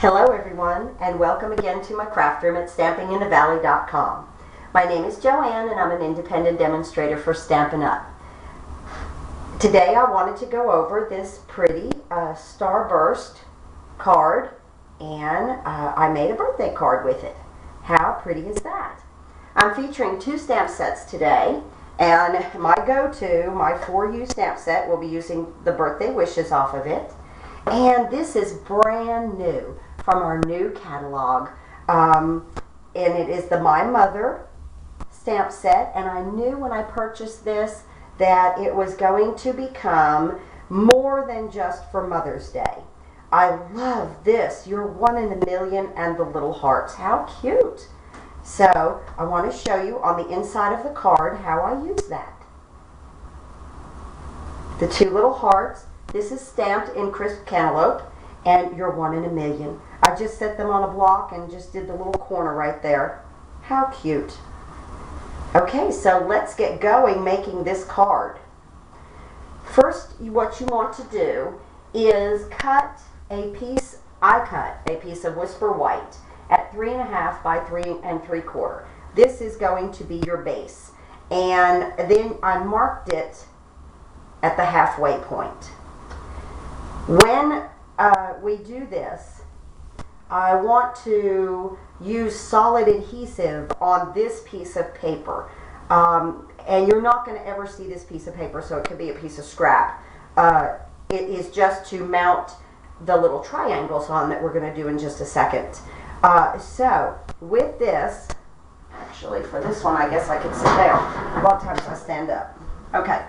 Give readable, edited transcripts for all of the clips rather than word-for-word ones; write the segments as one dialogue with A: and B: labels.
A: Hello everyone, and welcome again to my craft room at stampinginthevalley.com. My name is Joanne and I'm an independent demonstrator for Stampin' Up. Today I wanted to go over this pretty Starburst card, and I made a birthday card with it. How pretty is that? I'm featuring two stamp sets today, and my go-to, my For You stamp set, will be using the birthday wishes off of it. And this is brand new from our new catalog, and it is the My Mother stamp set, and I knew when I purchased this that it was going to become more than just for Mother's Day. I love this. You're one in a million and the little hearts. How cute. So I want to show you on the inside of the card how I use that. The two little hearts. This is stamped in crisp cantaloupe, and you're one in a million. I just set them on a block and just did the little corner right there. How cute. Okay, so let's get going making this card. First, what you want to do is cut a piece, I cut a piece of Whisper White at 3.5 by 3 3/4. This is going to be your base. And then I marked it at the halfway point. When we do this, I want to use solid adhesive on this piece of paper. And you're not going to ever see this piece of paper, so it could be a piece of scrap. It is just to mount the little triangles on that we're going to do in just a second. So with this, actually for this one I guess I could sit down. A lot of times I stand up. Okay.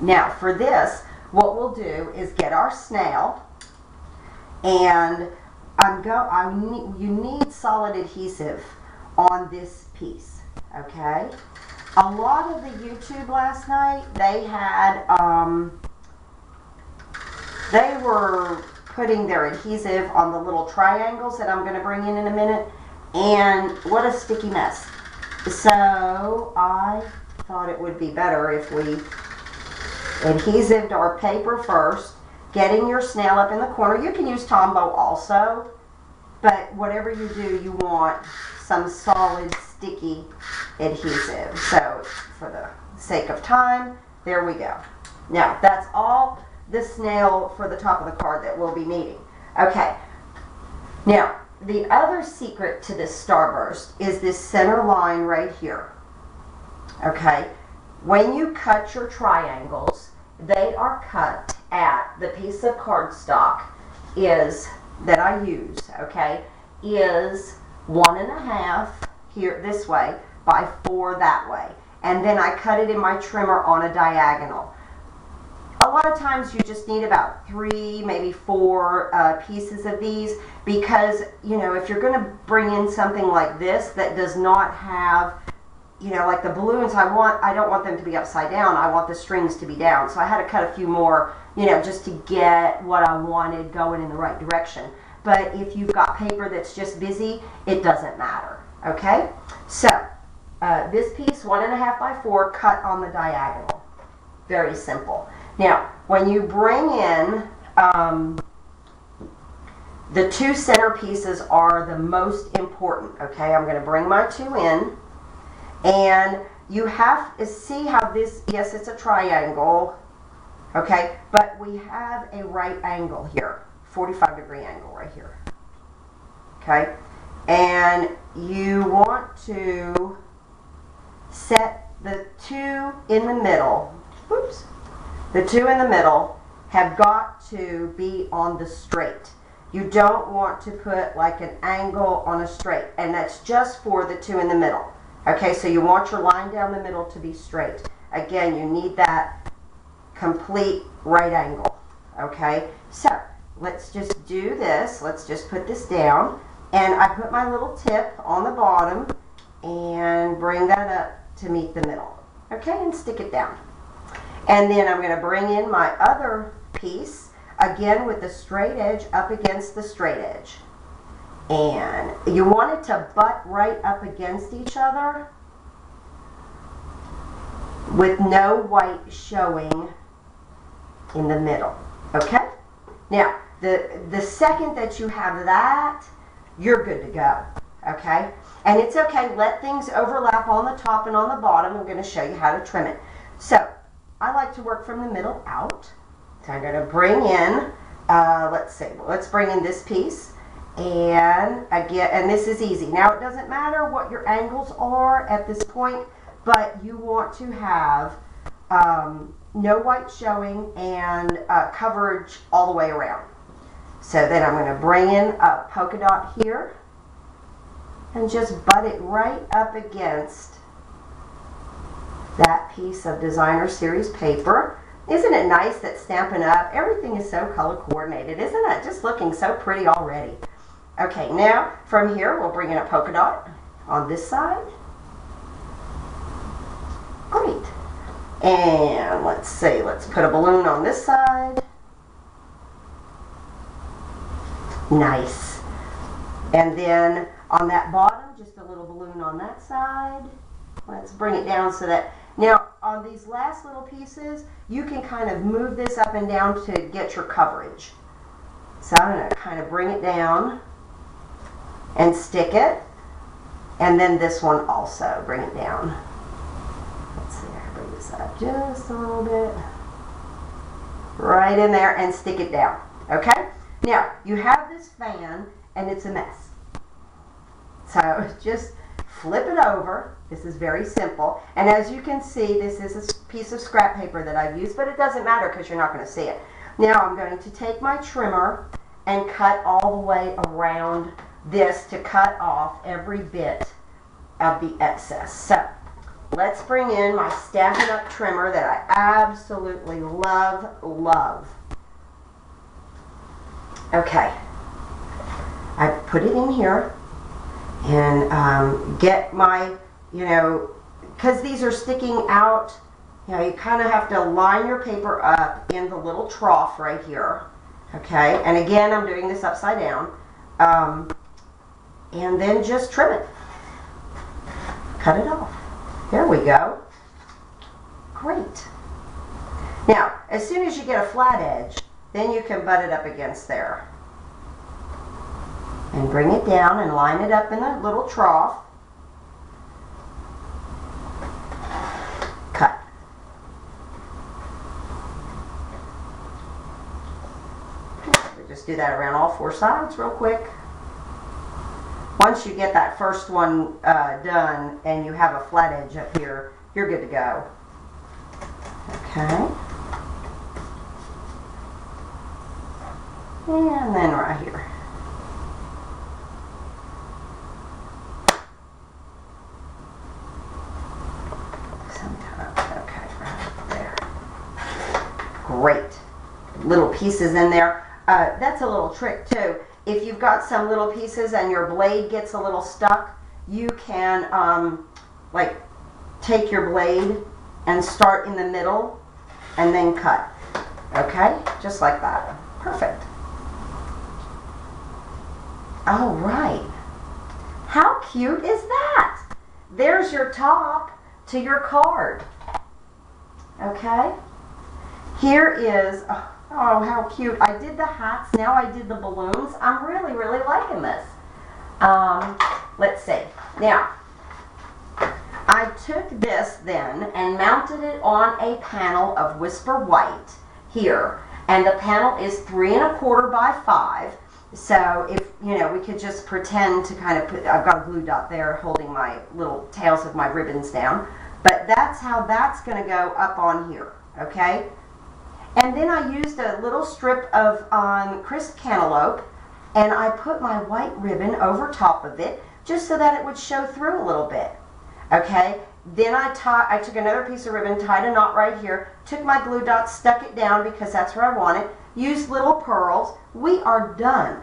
A: Now for this, what we'll do is get our snail, and you need solid adhesive on this piece, okay? A lot of the YouTube last night, they were putting their adhesive on the little triangles that I'm going to bring in a minute, and what a sticky mess. So I thought it would be better if we adhesived our paper first, getting your snail up in the corner. You can use Tombow also, but whatever you do, you want some solid, sticky adhesive. So for the sake of time, there we go. Now, that's all the snail for the top of the card that we'll be needing. Okay, now the other secret to this Starburst is this center line right here. Okay, when you cut your triangles, they are cut at the piece of cardstock that I use, okay, is 1.5 here this way by 4 that way, and then I cut it in my trimmer on a diagonal. A lot of times you just need about 3, maybe 4 pieces of these, because you know, if you're going to bring in something like this that does not have, you know, like the balloons, I don't want them to be upside down. I want the strings to be down. So I had to cut a few more, you know, just to get what I wanted going in the right direction. But if you've got paper that's just busy, it doesn't matter. Okay? So this piece, 1.5 by 4, cut on the diagonal. Very simple. Now, when you bring in the 2 center pieces are the most important. Okay? I'm going to bring my 2 in. And you have to see how this, yes, it's a triangle, okay, but we have a right angle here, 45-degree angle right here, okay, and you want to set the 2 in the middle, oops, the 2 in the middle have got to be on the straight. You don't want to put like an angle on a straight, and that's just for the 2 in the middle. Okay, so you want your line down the middle to be straight. Again, you need that complete right angle. Okay, so let's just do this. Let's just put this down. And I put my little tip on the bottom and bring that up to meet the middle. Okay, and stick it down. And then I'm going to bring in my other piece, again with the straight edge up against the straight edge. And you want it to butt right up against each other with no white showing in the middle. Okay? Now, the second that you have that, you're good to go, okay? And it's okay, let things overlap on the top and on the bottom. I'm going to show you how to trim it. So, I like to work from the middle out. So I'm going to bring in, let's bring in this piece. And again, and this is easy. Now, it doesn't matter what your angles are at this point, but you want to have no white showing and coverage all the way around. So then I'm going to bring in a polka dot here and just butt it right up against that piece of Designer Series paper. Isn't it nice that Stampin' Up! Everything is so color coordinated, isn't it? Just looking so pretty already. Okay, now from here we'll bring in a polka dot on this side. Great. And let's see, let's put a balloon on this side. Nice. And then on that bottom, just a little balloon on that side. Let's bring it down so that, now on these last little pieces, you can kind of move this up and down to get your coverage. So I'm going to kind of bring it down and stick it. And then this one also, bring it down. Let's see, I bring this up just a little bit. Right in there and stick it down. Okay? Now, you have this fan and it's a mess. So just flip it over. This is very simple. And as you can see, this is a piece of scrap paper that I've used, but it doesn't matter because you're not going to see it. Now I'm going to take my trimmer and cut all the way around this to cut off every bit of the excess. So let's bring in my Stampin' Up! Trimmer that I absolutely love. Okay, I put it in here and get my, because these are sticking out, you kind of have to line your paper up in the little trough right here. Okay, and again, I'm doing this upside down. And then just trim it. Cut it off. There we go. Great. Now, as soon as you get a flat edge, then you can butt it up against there. And bring it down and line it up in the little trough. Cut. We just do that around all four sides real quick. Once you get that first one done and you have a flat edge up here, you're good to go. Okay. And then right here. Okay, right there. Great. Little pieces in there. That's a little trick too. If you've got some little pieces and your blade gets a little stuck, you can like take your blade and start in the middle and then cut. Okay? Just like that. Perfect. All right. How cute is that? There's your top to your card. Okay? Here is, oh, how cute. I did the hats, now I did the balloons. I'm really liking this. Let's see. Now, I took this then and mounted it on a panel of Whisper White here. And the panel is 3 1/4 by 5. So if, we could just pretend to kind of put, I've got a glue dot there holding my little tails of my ribbons down. But that's how that's going to go up on here, okay? And then I used a little strip of crisp cantaloupe and I put my white ribbon over top of it just so that it would show through a little bit, okay? Then I took another piece of ribbon, tied a knot right here, took my glue dot, stuck it down because that's where I want it, used little pearls. We are done.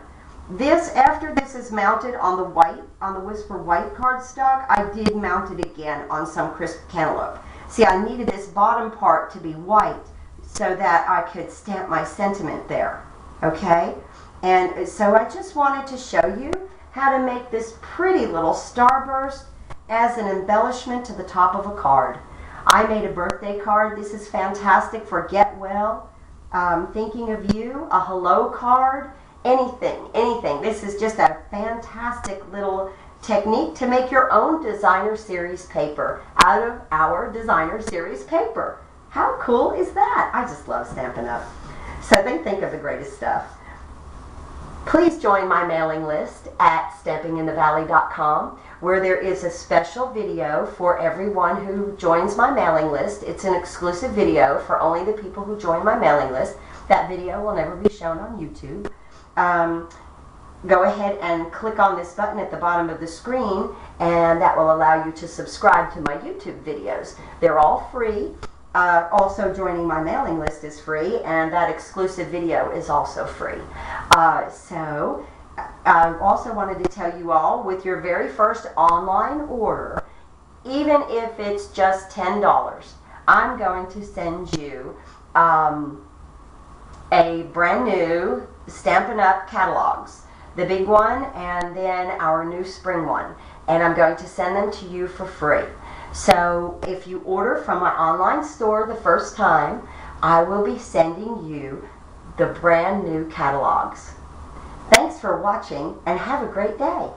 A: After this is mounted on the Whisper White cardstock, I did mount it again on some crisp cantaloupe. See, I needed this bottom part to be white so that I could stamp my sentiment there, okay? And so I just wanted to show you how to make this pretty little Starburst as an embellishment to the top of a card. I made a birthday card. This is fantastic for Get Well. thinking of you, a hello card, anything. This is just a fantastic little technique to make your own designer series paper out of our designer series paper. How cool is that? I just love Stampin' Up. So they think of the greatest stuff. Please join my mailing list at stampinginthevalley.com, where there is a special video for everyone who joins my mailing list. It's an exclusive video for only the people who join my mailing list. That video will never be shown on YouTube. Go ahead and click on this button at the bottom of the screen, and that will allow you to subscribe to my YouTube videos. They're all free. Also, joining my mailing list is free, and that exclusive video is also free. So I also wanted to tell you all, with your very first online order, even if it's just $10, I'm going to send you a brand new Stampin' Up! Catalogs. The big one and then our new spring one. And I'm going to send them to you for free. So if you order from my online store the first time, I will be sending you the brand new catalogs. Thanks for watching and have a great day.